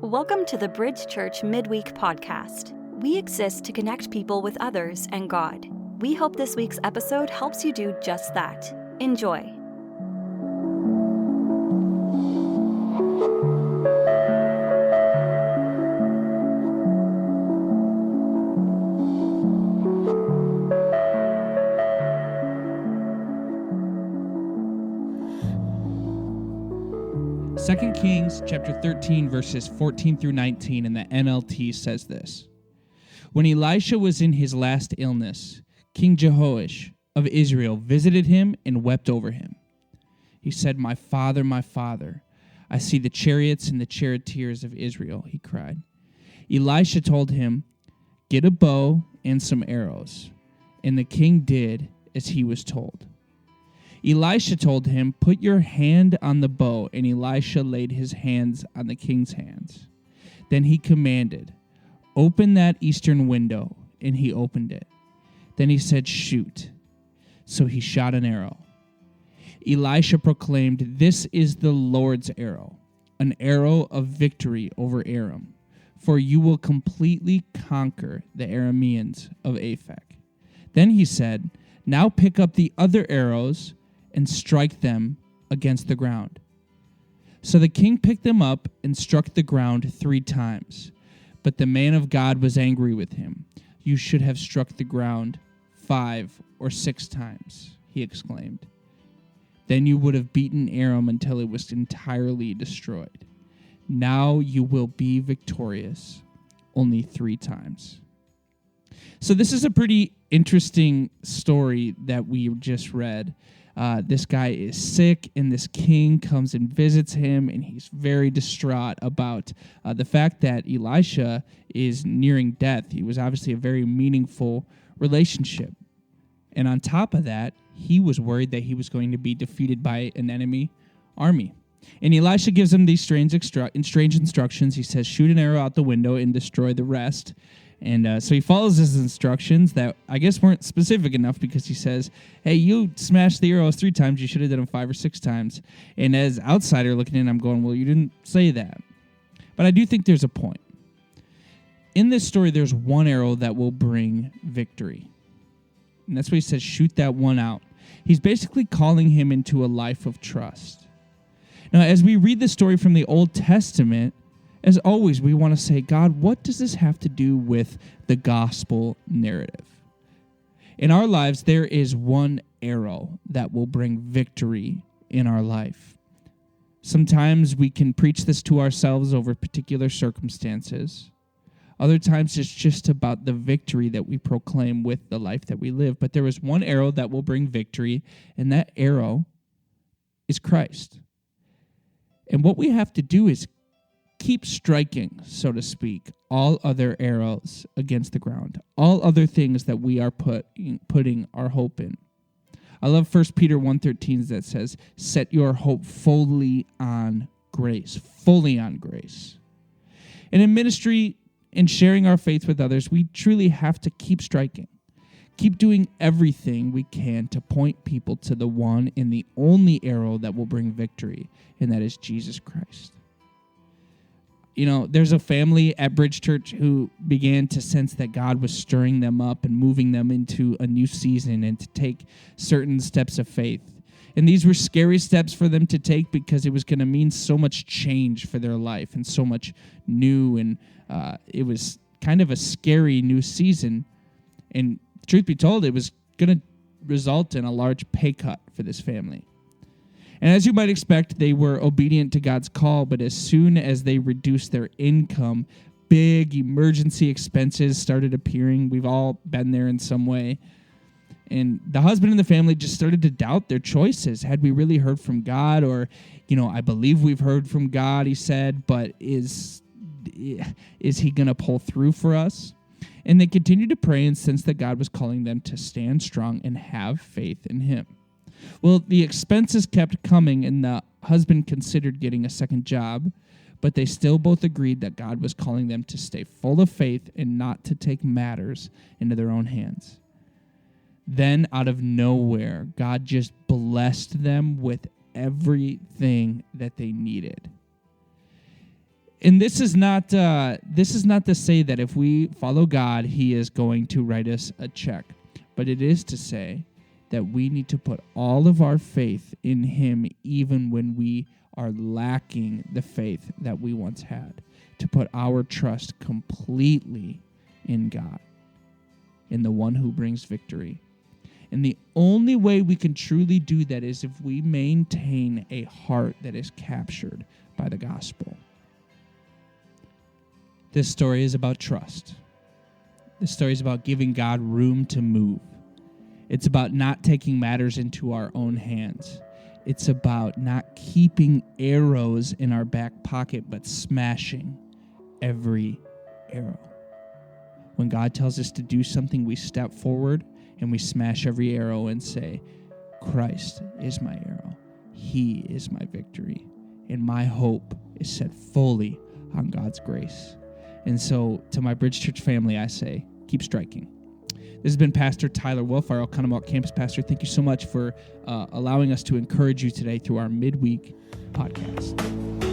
Welcome to the Bridge Church Midweek podcast. We exist to connect people with others and God. We hope this week's episode helps you do just that. Enjoy. Second Kings chapter 13, verses 14 through 19 in the NLT says this. When Elisha was in his last illness, King Jehoash of Israel visited him and wept over him. He said, my father, I see the chariots and the charioteers of Israel, he cried. Elisha told him, get a bow and some arrows. And the king did as he was told. Elisha told him, put your hand on the bow, and Elisha laid his hands on the king's hands. Then he commanded, open that eastern window, and he opened it. Then he said, shoot. So he shot an arrow. Elisha proclaimed, this is the Lord's arrow, an arrow of victory over Aram, for you will completely conquer the Arameans of Aphek. Then he said, now pick up the other arrows and strike them against the ground. So the king picked them up and struck the ground 3 times. But the man of God was angry with him. You should have struck the ground 5 or 6 times, he exclaimed. Then you would have beaten Aram until it was entirely destroyed. Now you will be victorious only 3 times. So this is a pretty interesting story that we just read. This guy is sick, and this king comes and visits him, and he's very distraught about the fact that Elisha is nearing death. He was obviously a very meaningful relationship. And on top of that, he was worried that he was going to be defeated by an enemy army. And Elisha gives him these strange instructions. He says, shoot an arrow out the window and destroy the rest. And so he follows his instructions that I guess weren't specific enough, because he says, hey, you smashed the arrows 3 times. You should have done them 5 or 6 times. And as outsider looking in, I'm going, well, you didn't say that. But I do think there's a point. In this story, there's one arrow that will bring victory. And that's what he says, shoot that one out. He's basically calling him into a life of trust. Now, as we read the story from the Old Testament, as always, we want to say, God, what does this have to do with the gospel narrative? In our lives, there is one arrow that will bring victory in our life. Sometimes we can preach this to ourselves over particular circumstances. Other times it's just about the victory that we proclaim with the life that we live. But there is one arrow that will bring victory, and that arrow is Christ. And what we have to do is keep striking, so to speak, all other arrows against the ground, all other things that we are putting our hope in. I love 1 Peter 1:13 that says, set your hope fully on grace. And in ministry and sharing our faith with others, we truly have to keep striking. Keep doing everything we can to point people to the one and the only arrow that will bring victory, and that is Jesus Christ. You know, there's a family at Bridge Church who began to sense that God was stirring them up and moving them into a new season and to take certain steps of faith. And these were scary steps for them to take, because it was going to mean so much change for their life and so much new. And it was kind of a scary new season. And truth be told, it was going to result in a large pay cut for this family. And as you might expect, they were obedient to God's call, but as soon as they reduced their income, big emergency expenses started appearing. We've all been there in some way. And the husband and the family just started to doubt their choices. Had we really heard from God? Or, I believe we've heard from God, he said, but is he going to pull through for us? And they continued to pray and sense that God was calling them to stand strong and have faith in him. Well, the expenses kept coming, and the husband considered getting a second job, but they still both agreed that God was calling them to stay full of faith and not to take matters into their own hands. Then, out of nowhere, God just blessed them with everything that they needed. And this is not to say that if we follow God, he is going to write us a check. But it is to say that we need to put all of our faith in him even when we are lacking the faith that we once had. To put our trust completely in God, in the one who brings victory. And the only way we can truly do that is if we maintain a heart that is captured by the gospel. This story is about trust. This story is about giving God room to move. It's about not taking matters into our own hands. It's about not keeping arrows in our back pocket, but smashing every arrow. When God tells us to do something, we step forward and we smash every arrow and say, Christ is my arrow. He is my victory. And my hope is set fully on God's grace. And so to my Bridge Church family, I say, keep striking. This has been Pastor Tyler Wolf, our Oconomowoc campus pastor. Thank you so much for allowing us to encourage you today through our midweek podcast.